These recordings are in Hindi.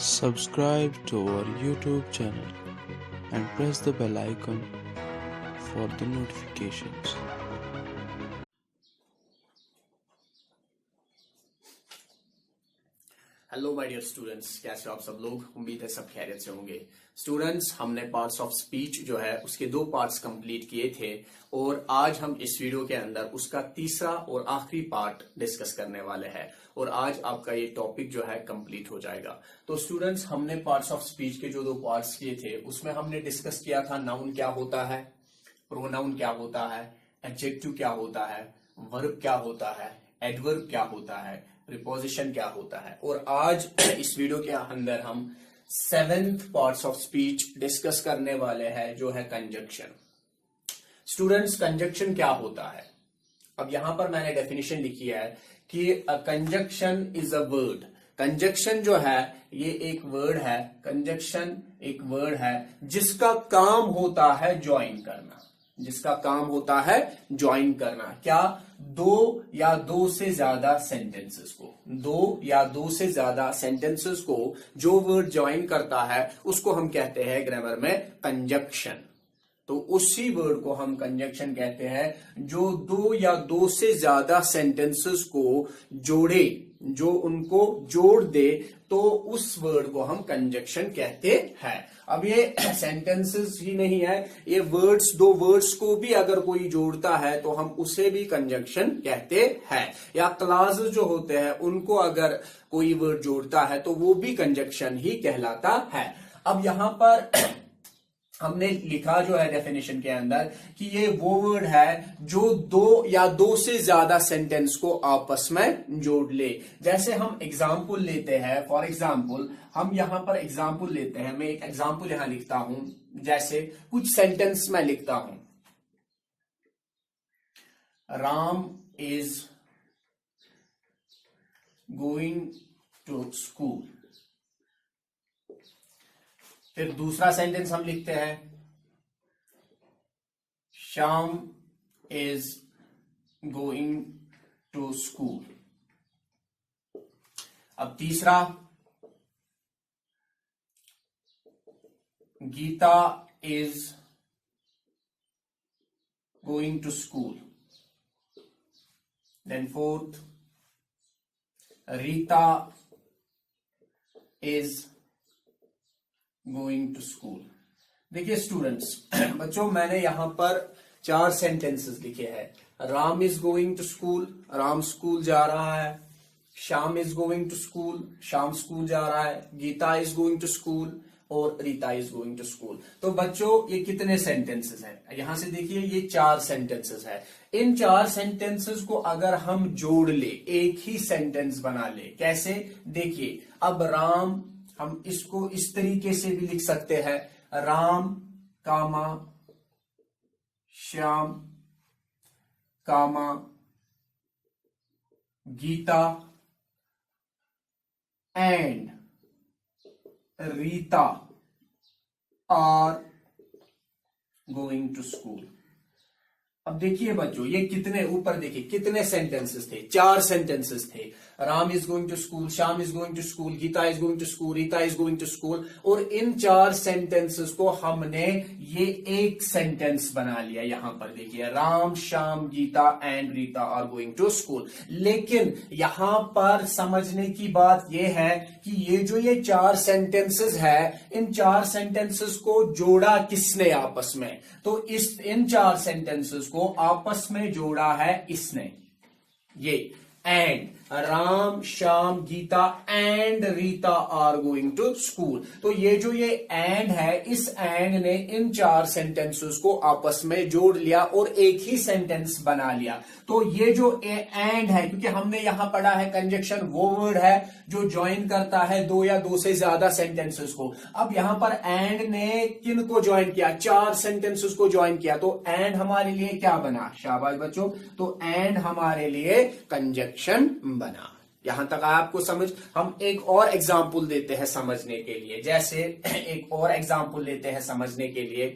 Subscribe to our YouTube channel and press the bell icon for the notifications. Hello my dear students, कैसे हो आप सब लोग। उम्मीद है सब खैरियत से होंगे। स्टूडेंट्स, हमने पार्ट्स ऑफ स्पीच जो है उसके 2 पार्ट्स कंप्लीट किए थे और आज हम इस वीडियो के अंदर उसका तीसरा और आखिरी पार्ट डिस्कस करने वाले हैं और आज आपका ये टॉपिक जो है कंप्लीट हो जाएगा। तो स्टूडेंट्स, हमने पार्ट्स ऑफ स्पीच के जो 2 पार्ट्स किए थे उसमें हमने डिस्कस किया था नाउन क्या होता है, प्रोनाउन क्या होता है, एडजेक्टिव क्या होता है, वर्ब क्या होता है, एडवर्ब क्या होता है, प्रीपोजिशन क्या होता है। और आज इस वीडियो के अंदर हम 7th parts of speech discuss करने वाले हैं जो है कंजक्शन। स्टूडेंट्स, कंजक्शन क्या होता है? अब यहां पर मैंने डेफिनेशन लिखी है कि a conjunction is a word. Conjunction जो है ये एक वर्ड है। कंजक्शन एक वर्ड है जिसका काम होता है ज्वाइन करना। जिसका काम होता है ज्वाइन करना। क्या? 2 या 2 से ज्यादा सेंटेंसेस को, 2 या 2 से ज्यादा सेंटेंसेस को जो वर्ड ज्वाइन करता है उसको हम कहते हैं ग्रामर में कंजक्शन। तो उसी वर्ड को हम कंजक्शन कहते हैं जो 2 या 2 से ज्यादा सेंटेंसेस को जोड़े, जो उनको जोड़ दे, तो उस वर्ड को हम कंजक्शन कहते हैं। अब ये सेंटेंसेस ही नहीं है, ये वर्ड्स, 2 वर्ड्स को भी अगर कोई जोड़ता है तो हम उसे भी कंजक्शन कहते हैं। या क्लासेस जो होते हैं उनको अगर कोई वर्ड जोड़ता है तो वो भी कंजक्शन ही कहलाता है। अब यहां पर हमने लिखा जो है डेफिनेशन के अंदर कि ये वो वर्ड है जो 2 या 2 से ज्यादा सेंटेंस को आपस में जोड़ ले। जैसे हम एग्जाम्पल लेते हैं, फॉर एग्जाम्पल हम यहां पर एग्जाम्पल लेते हैं। मैं एक एग्जाम्पल यहां लिखता हूं, जैसे कुछ सेंटेंस में लिखता हूं, Ram is going to school. फिर दूसरा सेंटेंस हम लिखते हैं, Shyam is going to school. अब तीसरा, Geeta is going to school. Then fourth, Rita is going to school. देखिए स्टूडेंट्स, बच्चों, मैंने यहां पर 4 सेंटेंसेस लिखे हैं। Ram is going to school, Ram school जा रहा है। Shyam is going to school, Shyam school जा रहा है। Geeta is going to school और Rita is going to school. तो बच्चों, ये कितने सेंटेंसेस हैं? यहां से देखिए, ये 4 सेंटेंसेस है। इन 4 सेंटेंसेस को अगर हम जोड़ ले, एक ही सेंटेंस बना ले। कैसे? देखिए, अब राम, हम इसको इस तरीके से भी लिख सकते हैं, Ram comma Shyam comma Geeta and Rita are going to school. अब देखिए बच्चों, ये कितने, ऊपर देखिए कितने सेंटेंसेस थे, 4 सेंटेंसेस थे। Ram is going to school, Shyam is going to school, Geeta is going to school, Rita is going to school. और इन 4 सेंटेंसेस को हमने ये एक सेंटेंस बना लिया। यहां पर देखिए, Ram Shyam Geeta and Rita are going to school. लेकिन यहां पर समझने की बात यह है कि ये 4 सेंटेंसेस है, इन 4 सेंटेंसेस को जोड़ा किसने आपस में? तो इन 4 सेंटेंसेस को आपस में जोड़ा है इसने, ये and, Ram Shyam Geeta and Rita are going to school. तो ये एंड है, इस एंड ने इन 4 सेंटेंसेस को आपस में जोड़ लिया और एक ही सेंटेंस बना लिया। तो ये जो एंड है, क्योंकि हमने यहां पढ़ा है कंजक्शन वो वर्ड है जो ज्वाइन करता है 2 या 2 से ज्यादा सेंटेंसेस को। अब यहां पर एंड ने किन को ज्वाइन किया? 4 सेंटेंसेस को ज्वाइन किया। तो एंड हमारे लिए क्या बना? शाबाश बच्चों, तो एंड हमारे लिए कंजक्शन बना। यहां तक आपको समझ। हम एक और एग्जाम्पल देते हैं समझने के लिए। जैसे एक और एग्जाम्पल लेते हैं समझने के लिए,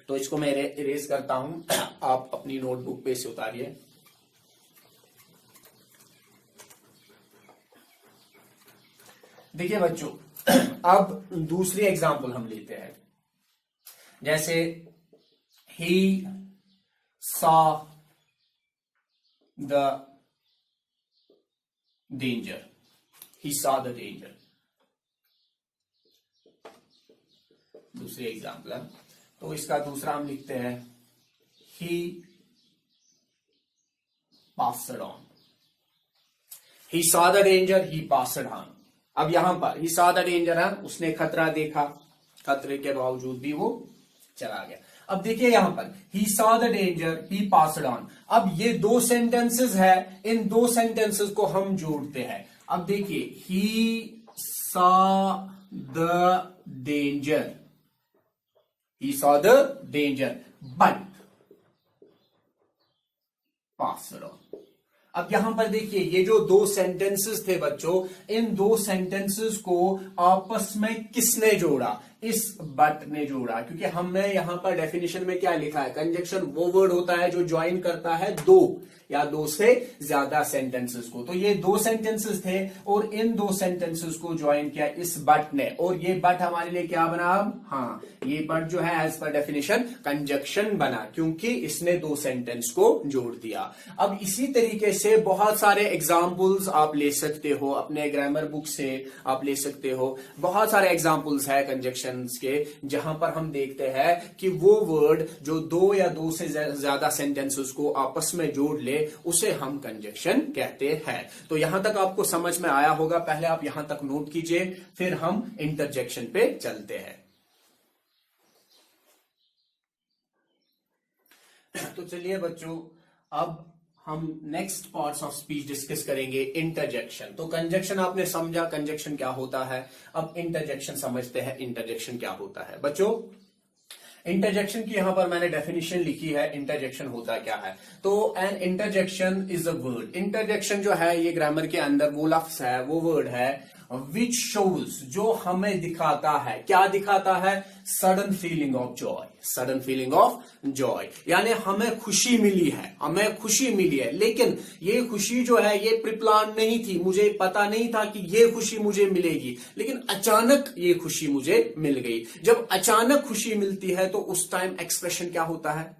तो इसको मैं इरेज करता हूं, आप अपनी नोटबुक पे से उतारिए। देखिए बच्चों, अब दूसरी एग्जांपल हम लेते हैं, जैसे he saw the danger, he saw the danger. दूसरी एग्जांपल है, तो इसका दूसरा हम लिखते हैं he passed on. He saw the danger, he passed on. अब यहां पर ही सॉ द डेंजर है, उसने खतरा देखा, खतरे के बावजूद भी वो चला गया। अब देखिए यहां पर ही saw the danger, he passed on. अब ये दो सेंटेंसेस है, इन दो सेंटेंसेस को हम जोड़ते हैं। अब देखिए ही saw the danger, he saw the danger but passed on। अब यहां पर देखिए ये जो दो सेंटेंसेस थे बच्चों, इन दो सेंटेंसेस को आपस में किसने जोड़ा? इस बट ने जोड़ा, क्योंकि हमने यहां पर डेफिनेशन में क्या लिखा है, कंजक्शन वो वर्ड होता है जो ज्वाइन करता है दो या दो से ज्यादा सेंटेंसेस को। तो ये दो सेंटेंसेस थे और इन दो सेंटेंसेस को ज्वाइन किया इस बट ने, और ये बट हमारे लिए क्या बना? हाँ, ये बट जो है एज पर डेफिनेशन कंजक्शन बना, क्योंकि इसने दो सेंटेंस को जोड़ दिया। अब इसी तरीके से बहुत सारे एग्जाम्पल्स आप ले सकते हो, अपने ग्रामर बुक से आप ले सकते हो। बहुत सारे एग्जाम्पल्स है कंजक्शन के, जहां पर हम देखते हैं कि वो वर्ड जो दो या दो से ज्यादा सेंटेंसेस को आपस में जोड़ ले, उसे हम कंजक्शन कहते हैं। तो यहां तक आपको समझ में आया होगा। पहले आप यहां तक नोट कीजिए, फिर हम इंटरजेक्शन पे चलते हैं। तो चलिए बच्चों, अब हम next parts of speech discuss करेंगे, इंटरजेक्शन। तो कंजक्शन आपने समझा कंजक्शन क्या होता है, अब इंटरजेक्शन समझते हैं इंटरजेक्शन क्या होता है। बच्चों इंटरजेक्शन की यहां पर मैंने डेफिनेशन लिखी है, इंटरजेक्शन होता क्या है। तो an interjection is a word, interjection जो है ये ग्रामर के अंदर वो लफ्ज है, वो वर्ड है विच शोज, जो हमें दिखाता है, क्या दिखाता है? Sudden feeling of Joy, sudden feeling of Joy, यानी हमें खुशी मिली है, हमें खुशी मिली है, लेकिन ये खुशी जो है ये प्रिप्लान नहीं थी, मुझे पता नहीं था कि ये खुशी मुझे मिलेगी, लेकिन अचानक ये खुशी मुझे मिल गई। जब अचानक खुशी मिलती है तो उस टाइम एक्सप्रेशन क्या होता है?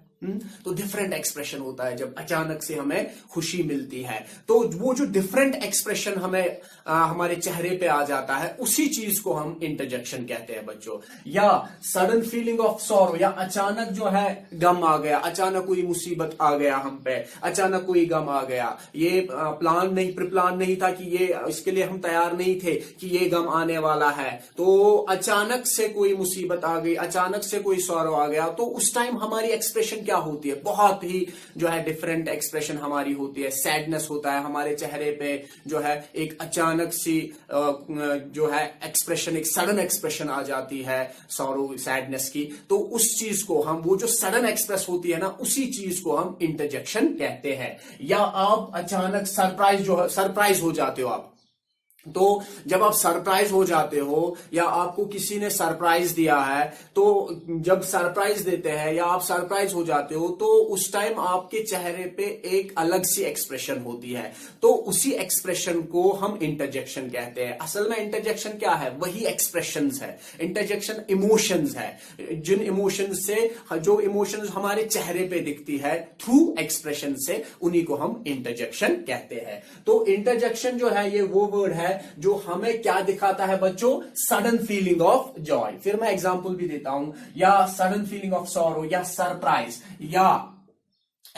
तो डिफरेंट एक्सप्रेशन होता है जब अचानक से हमें खुशी मिलती है। तो वो जो डिफरेंट एक्सप्रेशन हमें हमारे चेहरे पे आ जाता है, उसी चीज को हम इंटरजेक्शन कहते हैं बच्चों। या सडन फीलिंग ऑफ सॉरो, या अचानक जो है गम आ गया, अचानक कोई मुसीबत आ गया हम पे, अचानक कोई गम आ गया, ये प्लान नहीं, प्रिप्लान नहीं था कि ये, इसके लिए हम तैयार नहीं थे कि ये गम आने वाला है, तो अचानक से कोई मुसीबत आ गई, अचानक से कोई सॉरो आ गया, तो उस टाइम हमारी एक्सप्रेशन क्या होती है? बहुत ही जो है डिफरेंट एक्सप्रेशन हमारी होती है। सैडनेस होता है हमारे चेहरे पे, जो है एक अचानक सी जो है एक्सप्रेशन, एक सडन एक्सप्रेशन आ जाती है सॉरो, सैडनेस की। तो उस चीज को हम, वो जो सडन एक्सप्रेस होती है ना, उसी चीज को हम इंटरजेक्शन कहते हैं। या आप अचानक सरप्राइज हो जाते हो आप, तो जब आप सरप्राइज हो जाते हो या आपको किसी ने सरप्राइज दिया है, तो जब सरप्राइज देते हैं या आप सरप्राइज हो जाते हो, तो उस टाइम आपके चेहरे पे एक अलग सी एक्सप्रेशन होती है, तो उसी एक्सप्रेशन को हम इंटरजेक्शन कहते हैं। असल में इंटरजेक्शन क्या है? वही एक्सप्रेशंस है। इंटरजेक्शन इमोशंस है, जिन इमोशंस से, जो इमोशंस हमारे चेहरे पे दिखती है थ्रू एक्सप्रेशन से, उन्हीं को हम इंटरजेक्शन कहते हैं। तो इंटरजेक्शन जो है ये वो वर्ड है जो हमें क्या दिखाता है बच्चों? Sudden feeling of Joy. फिर मैं एग्जांपल भी देता हूं, या सडन फीलिंग ऑफ सॉरो, या सरप्राइज, या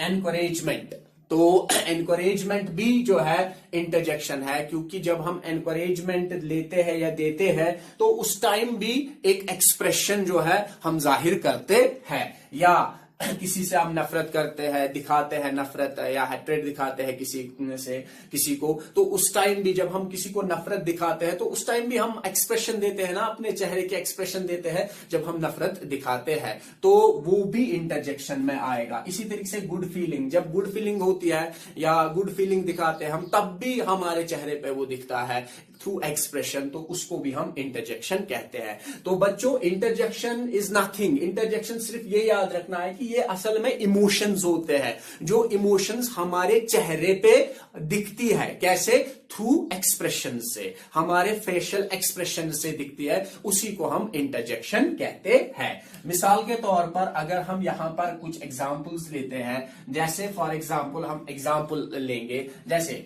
एनकरेजमेंट। तो एनकरेजमेंट भी जो है इंटरजेक्शन है, क्योंकि जब हम एनकरेजमेंट लेते हैं या देते हैं, तो उस टाइम भी एक एक्सप्रेशन जो है हम जाहिर करते हैं। या किसी से हम नफरत करते हैं, दिखाते हैं नफरत या हेट्रेड दिखाते हैं किसी को, तो उस टाइम भी जब हम किसी को नफरत दिखाते हैं, तो उस टाइम भी हम एक्सप्रेशन देते हैं ना, अपने चेहरे के एक्सप्रेशन देते हैं जब हम नफरत दिखाते हैं, तो वो भी इंटरजेक्शन में आएगा। इसी तरीके से गुड फीलिंग, जब गुड फीलिंग होती है या गुड फीलिंग दिखाते हैं हम, तब भी हमारे चेहरे पे वो दिखता है। थ्रू एक्सप्रेशन, तो उसको भी हम इंटरजेक्शन कहते हैं। तो बच्चों इंटरजेक्शन इज नथिंग, इंटरजेक्शन सिर्फ ये याद रखना है कि ये असल में इमोशंस होते हैं, जो इमोशंस हमारे चेहरे पे दिखती है, कैसे? थ्रू एक्सप्रेशन से, हमारे फेशियल एक्सप्रेशन से दिखती है, उसी को हम इंटरजेक्शन कहते हैं। मिसाल के तौर पर अगर हम यहां पर कुछ एग्जांपल्स लेते हैं, जैसे फॉर एग्जांपल हम एग्जांपल लेंगे, जैसे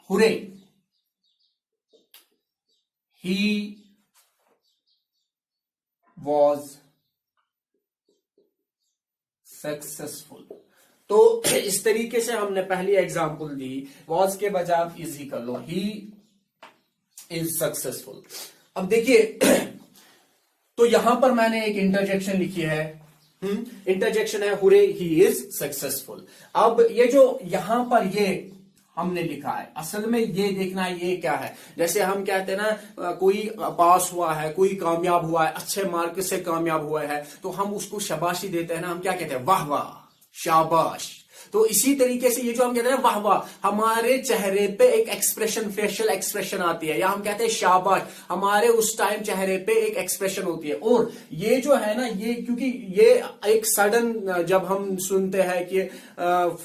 हुरे, ही वॉज सक्सेसफुल। तो इस तरीके से हमने पहली एग्जांपल दी, वॉज के बजाय आप इजी कर लो, ही इज सक्सेसफुल। अब देखिए तो यहां पर मैंने एक इंटरजेक्शन लिखी है, इंटरजेक्शन है हुरे ही इज सक्सेसफुल। अब ये जो यहां पर ये हमने लिखा है, असल में ये देखना है ये क्या है। जैसे हम कहते हैं ना, कोई पास हुआ है, कोई कामयाब हुआ है, अच्छे मार्क से कामयाब हुआ है, तो हम उसको शाबाशी देते हैं ना, हम क्या कहते हैं? वाह वाह, शाबाश। तो इसी तरीके से ये जो हम कहते हैं वाह वाह, हमारे चेहरे पे एक एक्सप्रेशन, फेशियल एक्सप्रेशन आती है, या हम कहते हैं शाबाश, हमारे उस टाइम चेहरे पे एक एक्सप्रेशन होती है। और ये जो है ना, ये क्योंकि ये एक सडन, जब हम सुनते हैं कि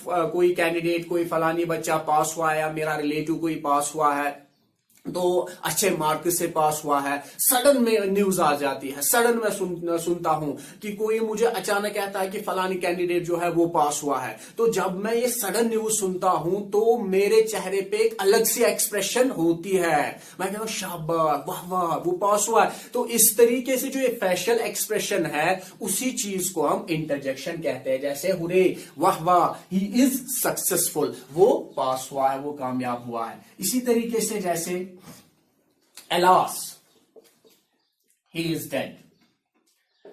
कोई कैंडिडेट, कोई फलानी बच्चा पास हुआ है, या मेरा रिलेटिव कोई पास हुआ है, तो अच्छे मार्क से पास हुआ है, सडन में न्यूज आ जाती है, सडन में सुनता हूं कि कोई मुझे अचानक कहता है कि फलानी कैंडिडेट जो है वो पास हुआ है। तो जब मैं ये सडन न्यूज सुनता हूं तो मेरे चेहरे पे एक अलग सी एक्सप्रेशन होती है, मैं कहता हूं शाबाश, वाह वाह, वो पास हुआ है। तो इस तरीके से जो ये फेशियल एक्सप्रेशन है, उसी चीज को हम इंटरजेक्शन कहते हैं। जैसे हुरे, वाह वाह, ही इज सक्सेसफुल, वो पास हुआ है, वो कामयाब हुआ है। इसी तरीके से जैसे alas, he is dead,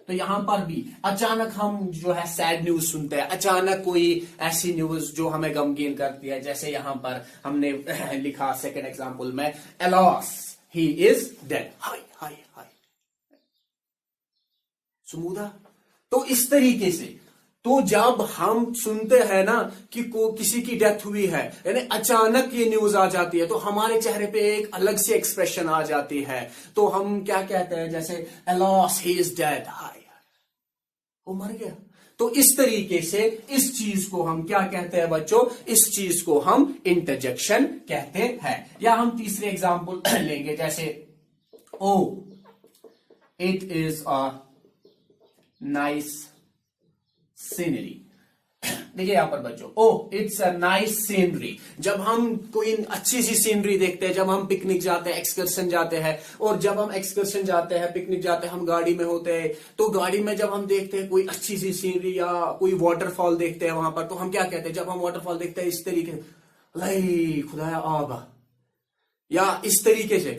तो यहां पर भी अचानक हम जो है सैड न्यूज सुनते हैं, अचानक कोई ऐसी न्यूज जो हमें गमगीन करती है। जैसे यहां पर हमने लिखा सेकंड एग्जांपल में, alas, he is dead, हाय हाय हाय, सुमूदा। तो इस तरीके से, तो जब हम सुनते हैं ना कि किसी की डेथ हुई है, यानी अचानक ये न्यूज आ जाती है, तो हमारे चेहरे पे एक अलग सी एक्सप्रेशन आ जाती है। तो हम क्या कहते हैं? जैसे alas, he is dead, हाय, वो मर गया। तो इस तरीके से इस चीज को हम क्या कहते हैं बच्चों? इस चीज को हम इंटरजेक्शन कहते हैं। या हम तीसरे एग्जांपल लेंगे, जैसे oh it is a nice scenery. देखिए यहां पर बच्चों, oh it's a nice scenery, जब हम कोई अच्छी सी सीनरी देखते हैं, जब हम पिकनिक जाते हैं, एक्सकर्शन जाते हैं, और जब हम एक्सकर्शन जाते हैं, पिकनिक जाते हैं, हम गाड़ी में होते हैं, तो गाड़ी में जब हम देखते हैं कोई अच्छी सी सीनरी या कोई वाटरफॉल देखते हैं वहां पर, तो हम क्या कहते हैं? जब हम वाटरफॉल देखते हैं इस तरीके से, लाई खुदाया आगा, या इस तरीके से,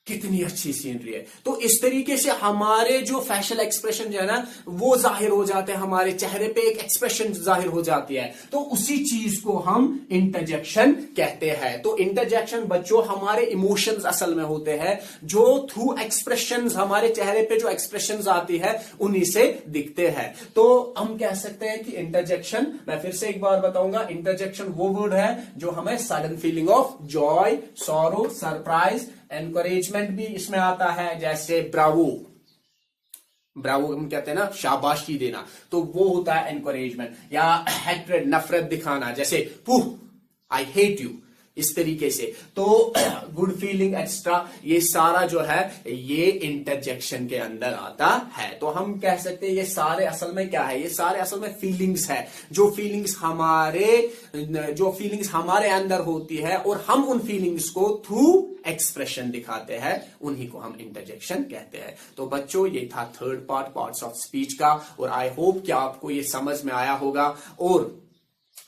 कितनी अच्छी सीनरी है। तो इस तरीके से हमारे जो फेशियल एक्सप्रेशन जो है ना, वो जाहिर हो जाते हैं, हमारे चेहरे पे एक एक्सप्रेशन जाहिर हो जाती है। तो उसी चीज को हम इंटरजेक्शन कहते हैं। तो इंटरजेक्शन बच्चों हमारे इमोशंस असल में होते हैं, जो थ्रू एक्सप्रेशंस, हमारे चेहरे पे जो एक्सप्रेशंस आती है उन्हीं से दिखते हैं। तो हम कह सकते हैं कि इंटरजेक्शन, मैं फिर से एक बार बताऊंगा, इंटरजेक्शन वो वर्ड है जो हमें sudden feeling of Joy, sorrow, surprise, encouragement भी इसमें आता है। जैसे ब्रावो, ब्रावो हम कहते हैं ना शाबाशी देना, तो वो होता है एनकरेजमेंट। या हेट्रेड, नफरत दिखाना, जैसे पुह, आई हेट यू, इस तरीके से। तो गुड फीलिंग एक्स्ट्रा, ये सारा जो है ये इंटरजेक्शन के अंदर आता है। तो हम कह सकते हैं ये सारे असल में क्या है? ये सारे असल में फीलिंग्स है, जो फीलिंग्स हमारे अंदर होती है, और हम उन फीलिंग्स को थ्रू एक्सप्रेशन दिखाते हैं, उन्हीं को हम इंटरजेक्शन कहते हैं। तो बच्चों ये था third part, parts of speech का, और आई होप कि आपको ये समझ में आया होगा, और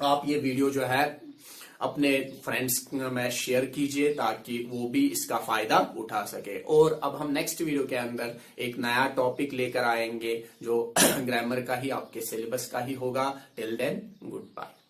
आप ये वीडियो जो है अपने फ्रेंड्स में शेयर कीजिए ताकि वो भी इसका फायदा उठा सके। और अब हम नेक्स्ट वीडियो के अंदर एक नया टॉपिक लेकर आएंगे जो ग्रामर का ही, आपके सिलेबस का ही होगा। Till then good bye.